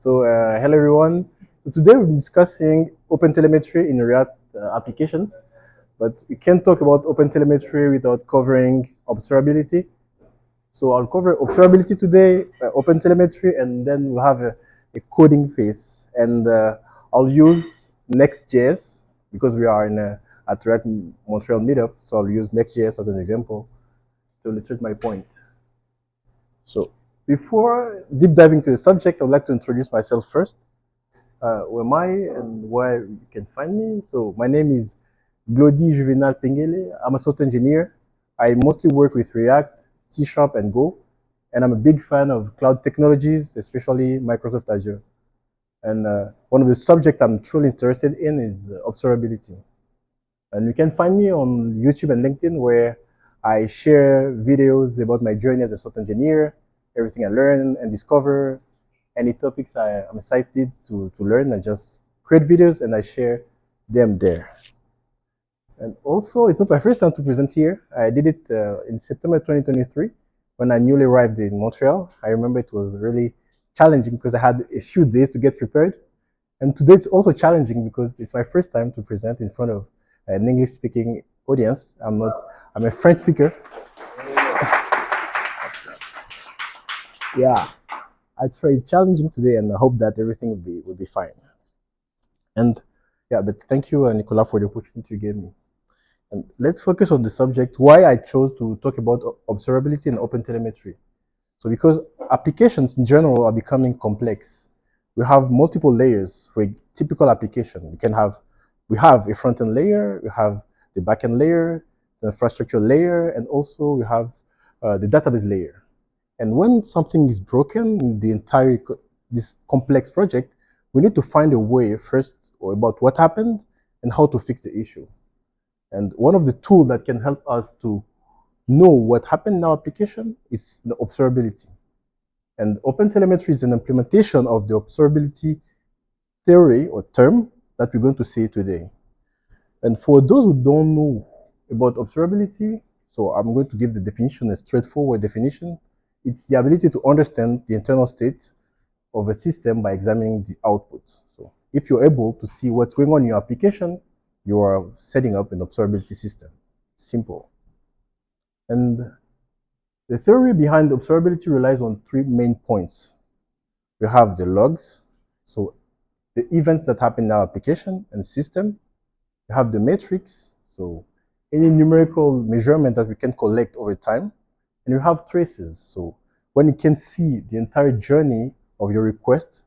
Hello everyone. So today we'll be discussing OpenTelemetry in React applications, but we can't talk about OpenTelemetry without covering observability. So I'll cover observability today, OpenTelemetry, and then we'll have a coding phase. And I'll use Next.js because we are at React Montreal meetup. So I'll use Next.js as an example to illustrate my point. So before deep diving to the subject, I'd like to introduce myself first. Who am I and where you can find me? So my name is Glodie Juvenal Pengele. I'm a software engineer. I mostly work with React, C#, and Go. And I'm a big fan of cloud technologies, especially Microsoft Azure. And one of the subjects I'm truly interested in is observability. And you can find me on YouTube and LinkedIn, where I share videos about my journey as a software engineer, everything I learn and discover, any topics I'm excited to learn. I just create videos and I share them there. And also, it's not my first time to present here. I did it in September 2023 when I newly arrived in Montreal. I remember it was really challenging because I had a few days to get prepared. And today it's also challenging because it's my first time to present in front of an English-speaking audience. I'm a French speaker. Yeah, I tried challenging today, and I hope that everything will be fine. And yeah, but thank you, Nicolas, for the opportunity you gave me. And let's focus on the subject, why I chose to talk about observability and OpenTelemetry. So because applications in general are becoming complex. We have multiple layers for a typical application. We have a front-end layer, we have the back-end layer, the infrastructure layer, and also we have the database layer. And when something is broken in this complex project, we need to find a way first about what happened and how to fix the issue. And one of the tools that can help us to know what happened in our application is the observability. And OpenTelemetry is an implementation of the observability theory or term that we're going to see today. And for those who don't know about observability, so I'm going to give the definition, a straightforward definition. It's the ability to understand the internal state of a system by examining the output. So if you're able to see what's going on in your application, you are setting up an observability system. Simple. And the theory behind observability relies on three main points. We have the logs, so the events that happen in our application and system. We have the metrics, so any numerical measurement that we can collect over time. And you have traces, so when you can see the entire journey of your request,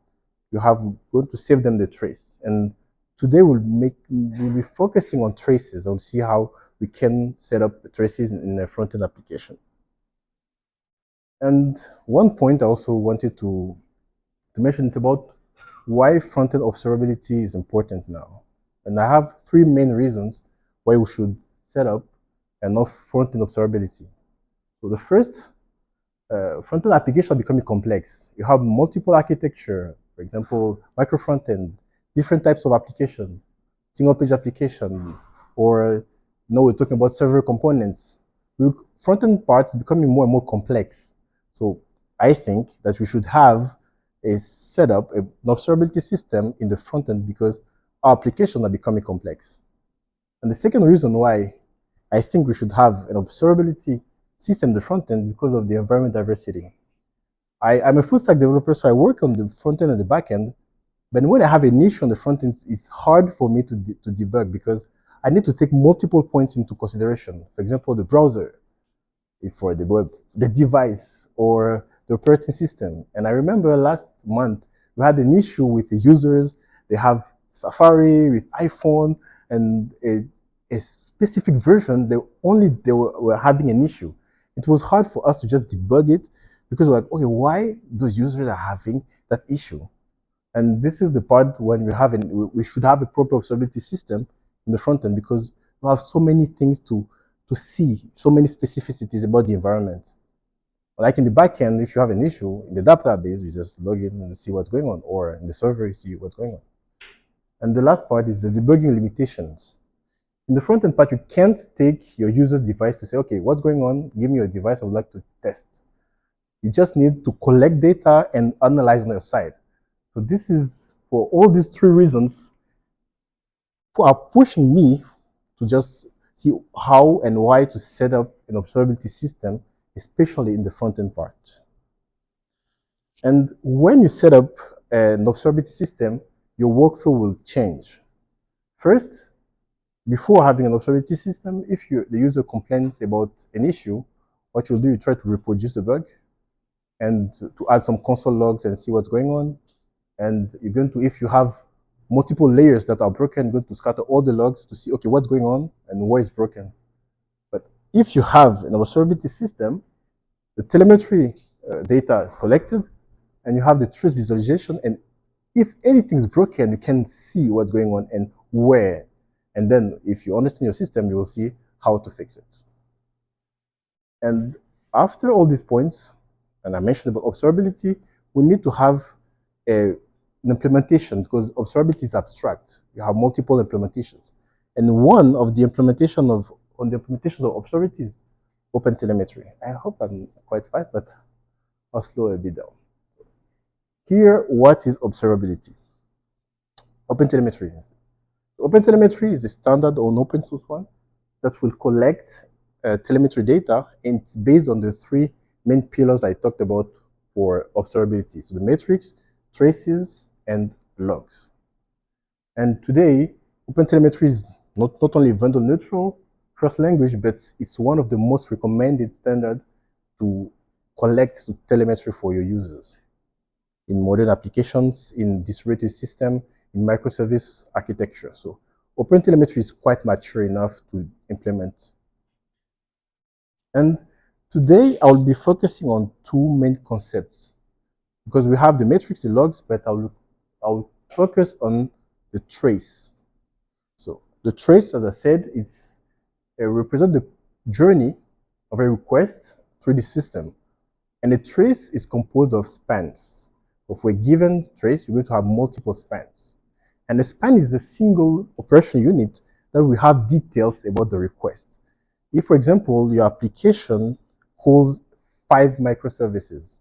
you have going to save them the trace. And today we'll be focusing on traces and see how we can set up traces in a front-end application. And one point I also wanted to mention is about why front-end observability is important now. And I have three main reasons why we should set up enough front-end observability. So the first, front-end applications are becoming complex. You have multiple architecture, for example, micro front-end, different types of applications, single-page application, or we're talking about several components. Front-end parts is becoming more and more complex. So I think that we should have set up an observability system in the front end because our applications are becoming complex. And the second reason why I think we should have an observability system in the front end because of the environment diversity. I'm a full stack developer, so I work on the front end and the back end. But when I have an issue on the front end, it's hard for me to debug because I need to take multiple points into consideration. For example, the browser, for the web, the device, or the operating system. And I remember last month, we had an issue with the users. They have Safari with iPhone and a specific version, they were having an issue. It was hard for us to just debug it because we're like, okay, why those users are having that issue? And this is the part when we should have a proper observability system in the front end because we have so many things to see, so many specificities about the environment. Like in the backend, if you have an issue in the database, you just log in and see what's going on, or in the server, you see what's going on. And the last part is the debugging limitations. In the front-end part, you can't take your user's device to say, okay, what's going on? Give me your device, I would like to test. You just need to collect data and analyze on your side. So this is for all these three reasons are pushing me to just see how and why to set up an observability system, especially in the front-end part. And when you set up an observability system, your workflow will change. First, before having an observability system, if the user complains about an issue, what you'll do, you try to reproduce the bug and to add some console logs and see what's going on. And you're going to, if you have multiple layers that are broken, you're going to scatter all the logs to see, okay, what's going on and where it's broken. But if you have an observability system, the telemetry data is collected and you have the trace visualization, and if anything's broken, you can see what's going on and where. And then if you understand your system, you will see how to fix it. And after all these points, and I mentioned about observability, we need to have an implementation, because observability is abstract. You have multiple implementations. And one of the implementations of observability is OpenTelemetry. I hope I'm quite fast, but I'll slow a bit down. Here, what is observability? OpenTelemetry. OpenTelemetry is the standard or open source one that will collect telemetry data, and it's based on the three main pillars I talked about for observability. So the metrics, traces, and logs. And today, OpenTelemetry is not only vendor neutral, cross-language, but it's one of the most recommended standards to collect telemetry for your users in modern applications, in distributed system, in microservice architecture. So OpenTelemetry is quite mature enough to implement. And today I'll be focusing on two main concepts, because we have the metrics, the logs, but I'll focus on the trace. So the trace, as I said, represents the journey of a request through the system. And a trace is composed of spans. If we're given trace, we're going to have multiple spans. And a span is a single operation unit that will have details about the request. If, for example, your application holds 5 microservices,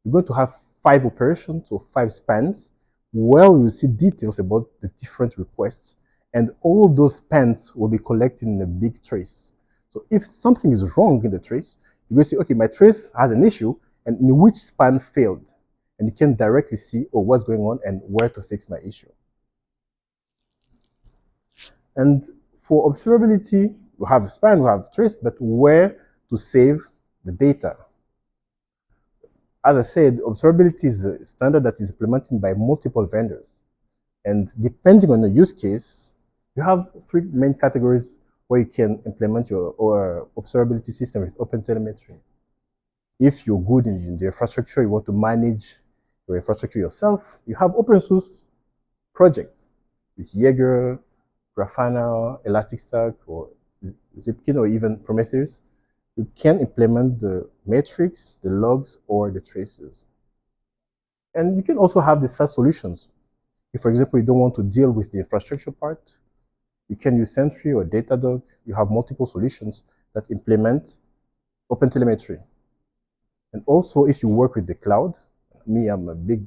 you're going to have 5 operations or 5 spans where you see details about the different requests, and all those spans will be collected in a big trace. So if something is wrong in the trace, you will say, okay, my trace has an issue, and in which span failed. And you can directly see, oh, what's going on and where to fix my issue. And for observability, we have a span, we have trace, but where to save the data. As I said, observability is a standard that is implemented by multiple vendors. And depending on the use case, you have 3 main categories where you can implement your observability system with OpenTelemetry. If you're good in the infrastructure, you want to manage your infrastructure yourself, you have open source projects with Jaeger, Grafana, Elasticstack, or Zipkin, or even Prometheus. You can implement the metrics, the logs, or the traces. And you can also have the SaaS solutions. If, for example, you don't want to deal with the infrastructure part, you can use Sentry or Datadog. You have multiple solutions that implement OpenTelemetry. And also, if you work with the cloud, me, I'm a big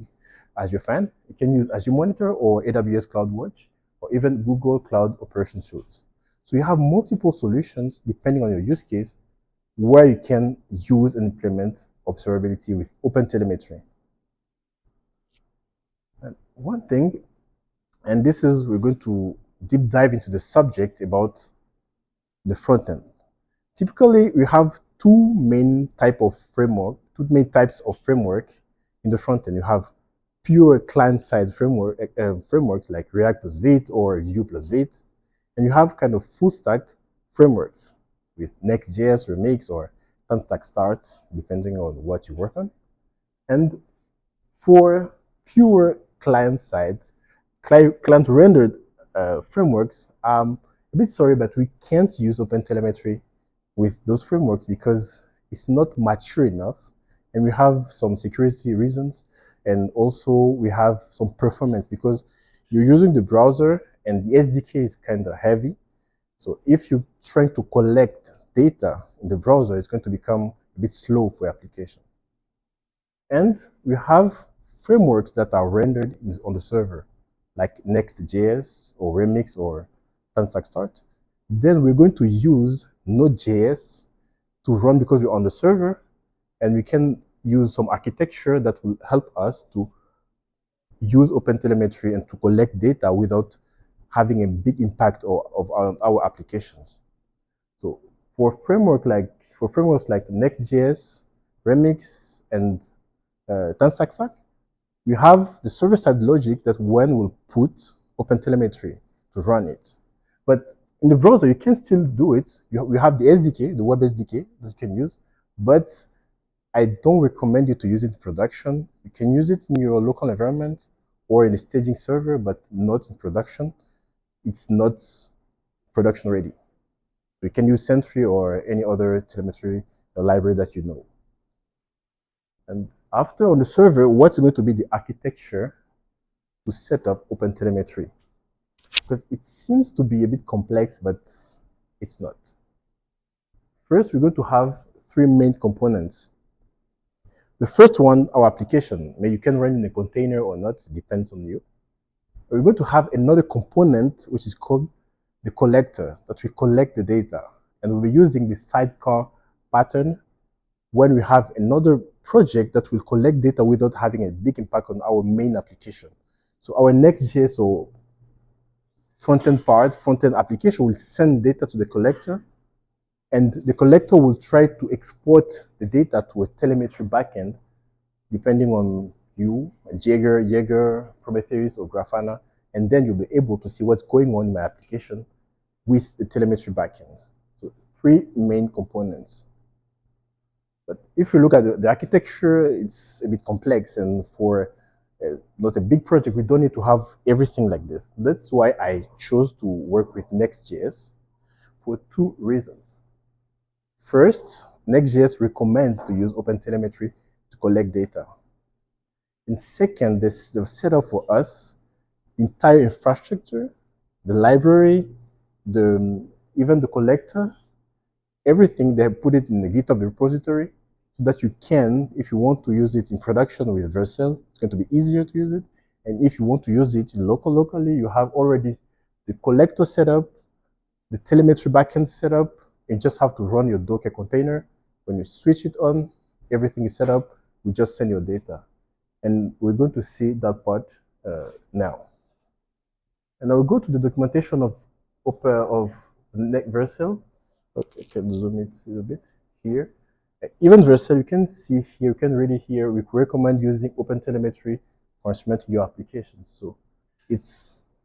Azure fan, you can use Azure Monitor or AWS CloudWatch, or even Google Cloud Operations Suite. So you have multiple solutions depending on your use case where you can use and implement observability with OpenTelemetry. And one thing, and this is, we're going to deep dive into the subject about the front end. Typically, we have two main types of framework in the front end. You have pure client-side frameworks like React plus Vite or Vue plus Vite, and you have kind of full-stack frameworks with Next.js, Remix, or Stack Start, depending on what you work on. And for pure client-side, client-rendered frameworks, I'm a bit sorry, but we can't use OpenTelemetry with those frameworks because it's not mature enough, and we have some security reasons, and also we have some performance because you're using the browser and the SDK is kind of heavy. So if you're trying to collect data in the browser, it's going to become a bit slow for your application. And we have frameworks that are rendered on the server, like Next.js or Remix or Transact Start. Then we're going to use Node.js to run because we're on the server, and we can use some architecture that will help us to use OpenTelemetry and to collect data without having a big impact of our applications. So for frameworks like Next.js, Remix, and Transact Start, we have the server-side logic that when we'll put OpenTelemetry to run it. But in the browser, you can still do it. We have the SDK, the web SDK that you can use, but I don't recommend you to use it in production. You can use it in your local environment or in a staging server, but not in production. It's not production ready. You can use Sentry or any other telemetry library that you know. And after on the server, what's going to be the architecture to set up OpenTelemetry? Because it seems to be a bit complex, but it's not. First, we're going to have three main components. The first one, our application. Maybe you can run in a container or not, depends on you. We're going to have another component, which is called the collector, that we collect the data. And we'll be using the sidecar pattern when we have another project that will collect data without having a big impact on our main application. So our Next.js or front-end application will send data to the collector, and the collector will try to export the data to a telemetry backend, depending on you, Jaeger, Prometheus, or Grafana, and then you'll be able to see what's going on in my application with the telemetry backend. So three main components. But if you look at the architecture, it's a bit complex, and for not a big project, we don't need to have everything like this. That's why I chose to work with Next.js for two reasons. First, Next.js recommends to use OpenTelemetry to collect data. And second, they've set up for us the entire infrastructure, the library, even the collector, everything. They have put it in the GitHub repository so that you can, if you want to use it in production with Vercel, it's going to be easier to use it. And if you want to use it in locally, you have already the collector set up, the telemetry backend set up. You just have to run your Docker container. When you switch it on, everything is set up. We just send your data. And we're going to see that part now. And I will go to the documentation of Vercel. Okay, I can zoom it a little bit here. Even Vercel, you can see here, you can read it here. We recommend using OpenTelemetry for instrumenting your application. So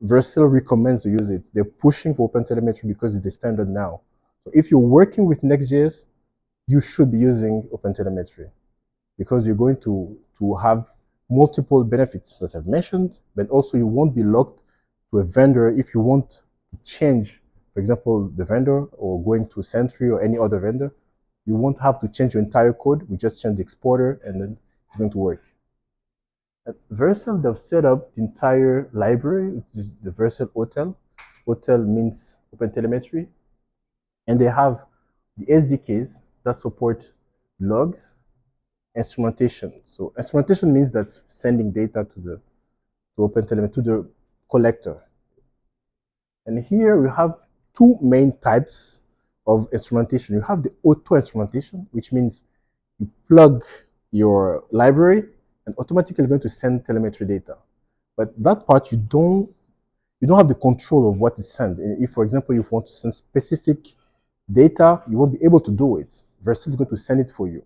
Vercel recommends to use it. They're pushing for OpenTelemetry because it's the standard now. So if you're working with Next.js, you should be using OpenTelemetry because you're going to have multiple benefits that I've mentioned, but also you won't be locked to a vendor if you want to change, for example, the vendor or going to Sentry or any other vendor. You won't have to change your entire code. We just change the exporter and then it's going to work. At Vercel, they've set up the entire library, which is the Vercel Hotel. Hotel means OpenTelemetry. And they have the SDKs that support logs, instrumentation. So instrumentation means that sending data to OpenTelemetry, to the collector. And here we have two main types of instrumentation. You have the auto instrumentation, which means you plug your library and automatically going to send telemetry data. But that part you don't have the control of what is sent. If, for example, you want to send specific data, you won't be able to do it. Vercel is going to send it for you.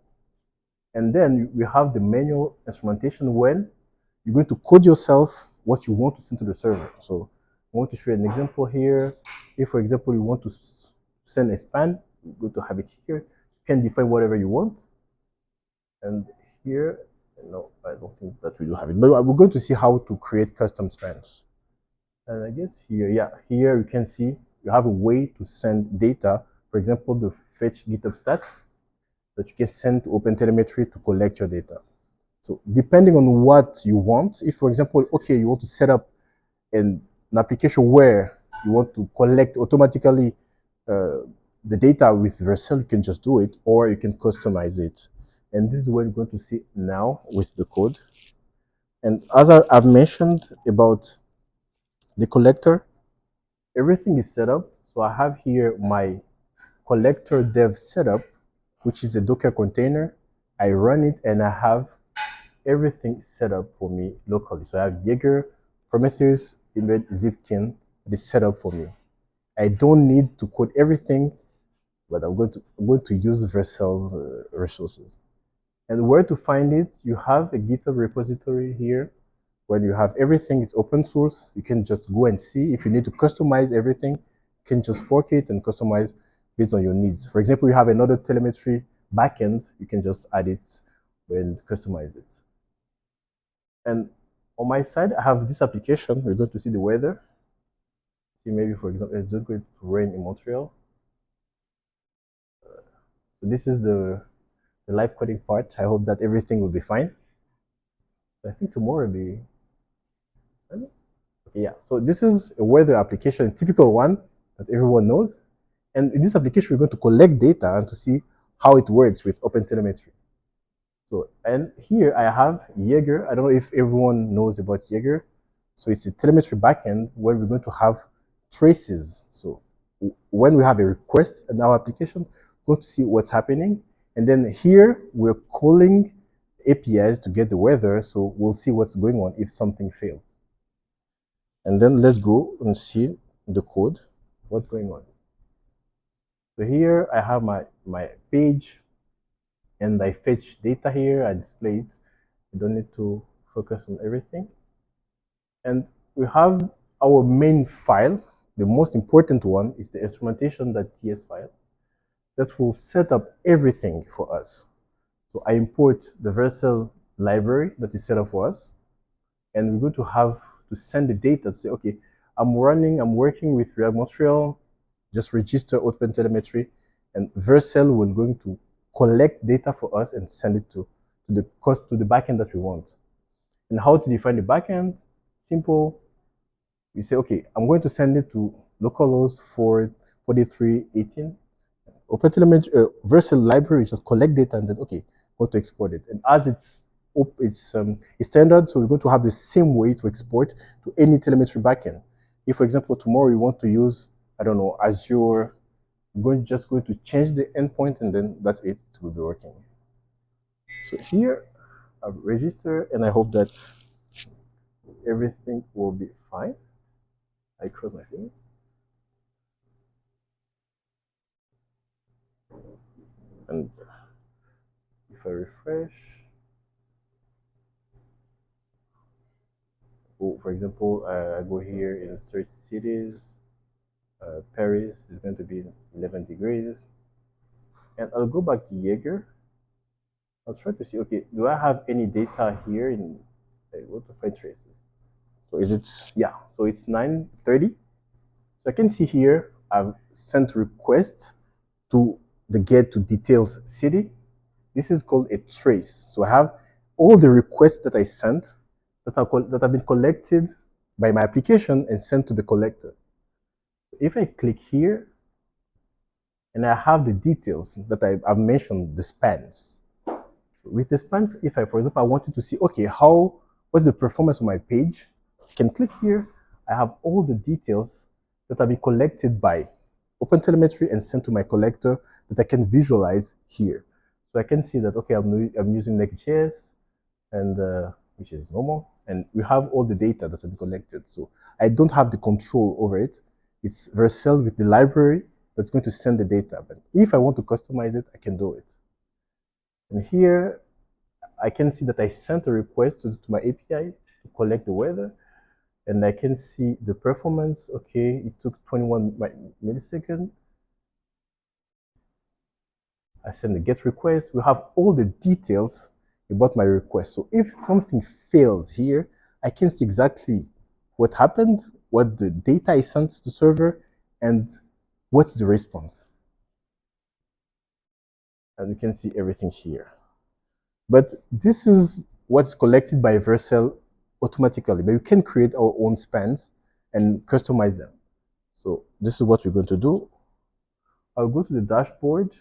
And then we have the manual instrumentation when you're going to code yourself what you want to send to the server. So I want to show you an example here. If, for example, you want to send a span, you're going to have it here. You can define whatever you want. And here, no, I don't think that we do have it. But we're going to see how to create custom spans. And I guess here, yeah, here you can see you have a way to send data. For example, the fetch GitHub stats that you can send to OpenTelemetry to collect your data. So depending on what you want, if, for example, okay, you want to set up an application where you want to collect automatically the data with Vercel, you can just do it, or you can customize it. And this is what you're going to see now with the code. And as I've mentioned about the collector, everything is set up. So I have here my collector dev setup, which is a Docker container. I run it and I have everything set up for me locally. So I have Jaeger, Prometheus, embed, Zipkin, it is set up for me. I don't need to code everything, but I'm going to use Vercel's resources. And where to find it, you have a GitHub repository here. When you have everything, it's open source. You can just go and see. If you need to customize everything, you can just fork it and customize based on your needs. For example, you have another telemetry backend, you can just add it and customize it. And on my side, I have this application. We're going to see the weather. See, maybe for example, it's just going to rain in Montreal. So this is the live coding part. I hope that everything will be fine. I think tomorrow will be sunny. Okay, yeah. So this is a weather application, typical one that everyone knows. And in this application, we're going to collect data and to see how it works with OpenTelemetry. So, and here I have Jaeger. I don't know if everyone knows about Jaeger. So it's a telemetry backend where we're going to have traces. So when we have a request in our application, we're going to see what's happening. And then here we're calling APIs to get the weather. So we'll see what's going on if something fails. And then let's go and see the code, what's going on. So here I have my page and I fetch data here, I display it. I don't need to focus on everything. And we have our main file. The most important one is the instrumentation.ts file that will set up everything for us. So I import the Vercel library that is set up for us. And we're going to have to send the data to say, okay, I'm working with React Montreal, just register OpenTelemetry, and Vercel will going to collect data for us and send it to the backend that we want. And how to define the backend? Simple. You say, okay, I'm going to send it to localhost 4318. OpenTelemetry Vercel library just collect data and then okay, go to export it. And as it's standard, so we're going to have the same way to export to any telemetry backend. If, for example, tomorrow you want to use, I don't know, Azure, just going to change the endpoint and then that's it, it will be working. So here I've registered and I hope that everything will be fine. I cross my fingers. And if I refresh, oh, for example, I go here in search cities, Paris is going to be 11 degrees. And I'll go back to Jaeger. I'll try to see, okay, do I have any data here in, what to find traces? So is it, yeah, so it's 9:30. So I can see here, I've sent requests to the get to details city. This is called a trace. So I have all the requests that I sent that have been collected by my application and sent to the collector. If I click here, and I have the details that I've mentioned, the spans. With the spans, if I, for example, I wanted to see, okay, what's the performance of my page? I can click here. I have all the details that have been collected by OpenTelemetry and sent to my collector that I can visualize here. So I can see that, okay, I'm using Next.js, and which is normal, and we have all the data that's been collected. So I don't have the control over it. It's Vercel with the library that's going to send the data. But if I want to customize it, I can do it. And here, I can see that I sent a request to my API to collect the weather. And I can see the performance. Okay, it took 21 milliseconds. I send the get request. We have all the details about my request. So if something fails here, I can see exactly what happened, what the data I sent to the server, and what's the response. And you can see everything here. But this is what's collected by Vercel automatically. But you can create our own spans and customize them. So this is what we're going to do. I'll go to the dashboard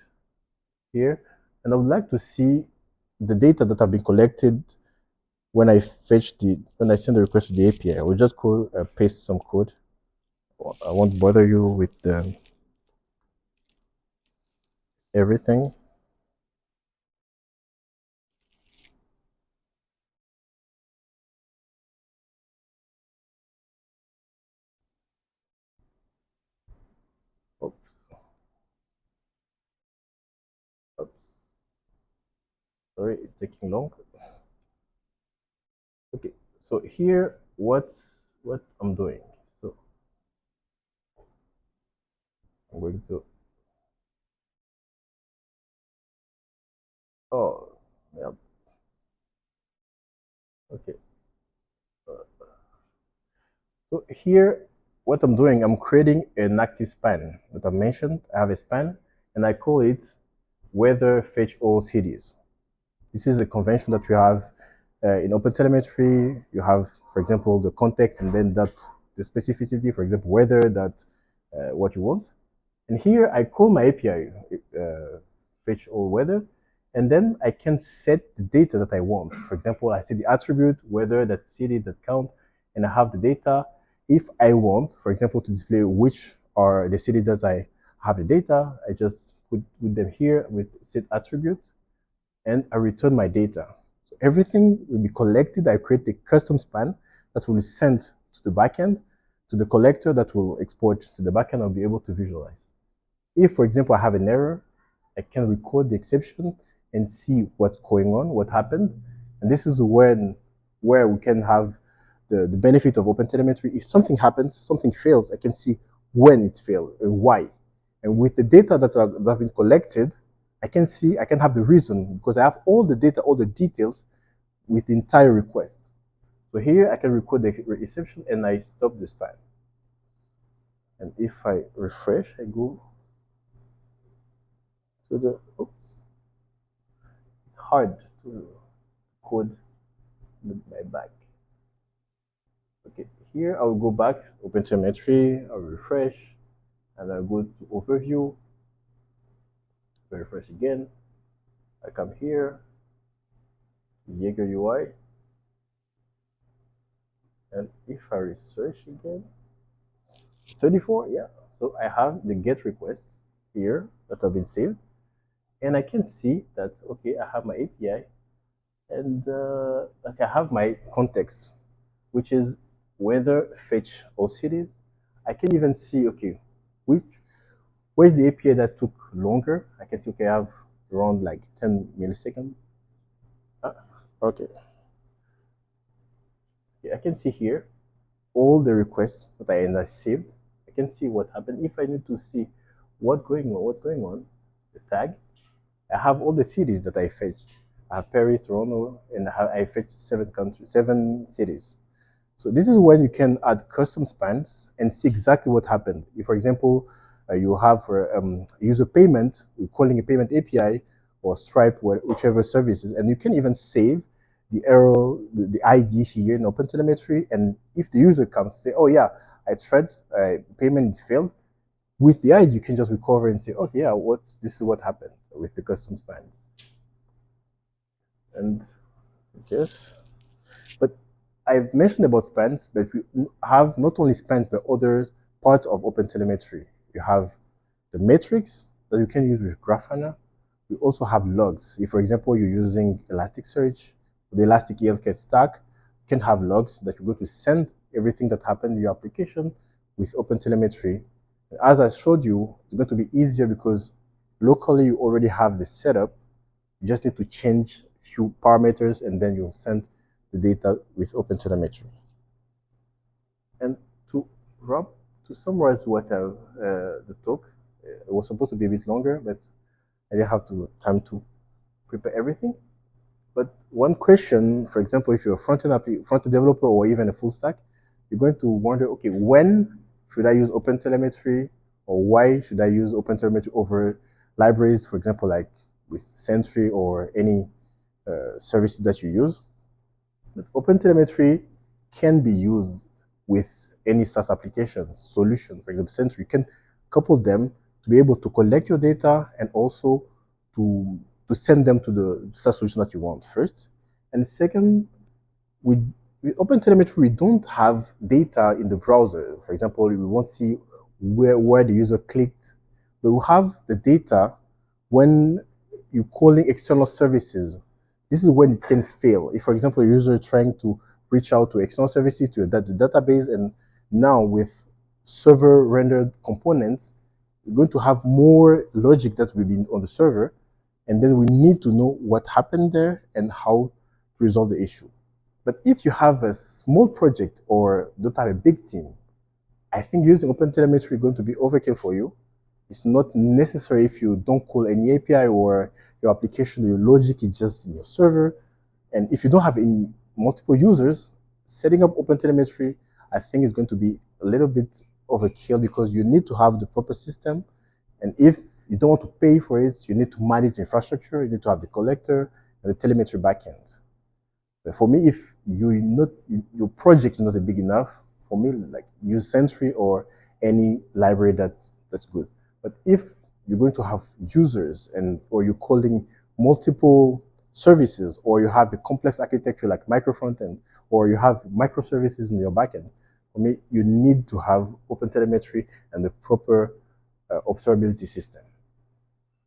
here, and I would like to see the data that have been collected when I send the request to the API, I will just go paste some code. I won't bother you with everything. Oops. Oops. Sorry, it's taking long. Okay, so here, what I'm doing. So I'm going to. Oh, yeah. Okay. So here, what I'm doing, I'm creating an active span that I mentioned. I have a span, and I call it weather fetch all cities. This is a convention that we have in OpenTelemetry. You have, for example, the context and then the specificity, for example, weather, what you want. And here I call my API fetch all weather, and then I can set the data that I want. For example, I set the attribute, weather, that city, that count, and I have the data. If I want, for example, to display which are the cities that I have the data, I just put them here with set attribute, and I return my data. So everything will be collected. I create a custom span that will be sent to the backend, to the collector that will export to the backend. I'll be able to visualize. If, for example, I have an error, I can record the exception and see what's going on, what happened. And this is where we can have the benefit of OpenTelemetry. If something happens, something fails, I can see when it failed and why. And with the data that have been collected, I can have the reason because I have all the data, all the details with the entire request. So here I can record the exception and I stop the span. And if I refresh, I go to the, oops, it's hard to code my back. Okay, here I'll go back, OpenTelemetry, I'll refresh, and I'll go to overview, refresh again. I come here, Jaeger UI, and if I research again, 34, yeah. So I have the get requests here that have been saved, and I can see that, okay, I have my API, and like I have my context, which is weather fetch all cities. I can even see, okay, where's the API that took longer? I can see, okay, I have around like 10 milliseconds. Okay. Yeah, I can see here all the requests that I saved. I can see what happened. If I need to see what's going on, the tag, I have all the cities that I fetched. I have Paris, Toronto, and I fetched 7 cities. So this is when you can add custom spans and see exactly what happened. If, for example, you have user payment, you're calling a payment API or Stripe, whichever services, and you can even save the error, the ID here in OpenTelemetry. And if the user comes to say, oh yeah, I tried payment failed, with the ID you can just recover and say, okay, yeah, this is what happened with the custom spans. And I guess, but I've mentioned about spans, but we have not only spans, but other parts of OpenTelemetry. You have the metrics that you can use with Grafana. You also have logs. If, for example, you're using Elasticsearch, the Elastic ELK stack, you can have logs that you're going to send everything that happened in your application with OpenTelemetry. As I showed you, it's going to be easier because locally you already have the setup. You just need to change a few parameters and then you'll send the data with OpenTelemetry. And to wrap, to summarize what the talk, it was supposed to be a bit longer, but I didn't have time to prepare everything. But one question, for example, if you're a front-end developer or even a full stack, you're going to wonder, okay, when should I use OpenTelemetry, or why should I use OpenTelemetry over libraries, for example, like with Sentry or any services that you use. But OpenTelemetry can be used with any SaaS application solution. For example, Sentry, you can couple them to be able to collect your data and also to send them to the SaaS solution that you want first. And second, with OpenTelemetry, we don't have data in the browser. For example, we won't see where the user clicked, but we have the data when you're calling external services. This is when it can fail. If, for example, a user is trying to reach out to external services to the database, and now with server rendered components, we're going to have more logic that will be on the server, and then we need to know what happened there and how to resolve the issue. But if you have a small project or don't have a big team, I think using OpenTelemetry is going to be overkill for you. It's not necessary if you don't call any API or your application or your logic is just in your server. And if you don't have any multiple users, setting up OpenTelemetry, I think is going to be a little bit overkill because you need to have the proper system. And if you don't want to pay for it, you need to manage infrastructure, you need to have the collector and the telemetry backend. But for me, if your project is not big enough, for me, like use Sentry or any library that's good. But if you're going to have users or you're calling multiple services, or you have a complex architecture like micro frontend, or you have microservices in your backend, for me, you need to have OpenTelemetry and the proper observability system.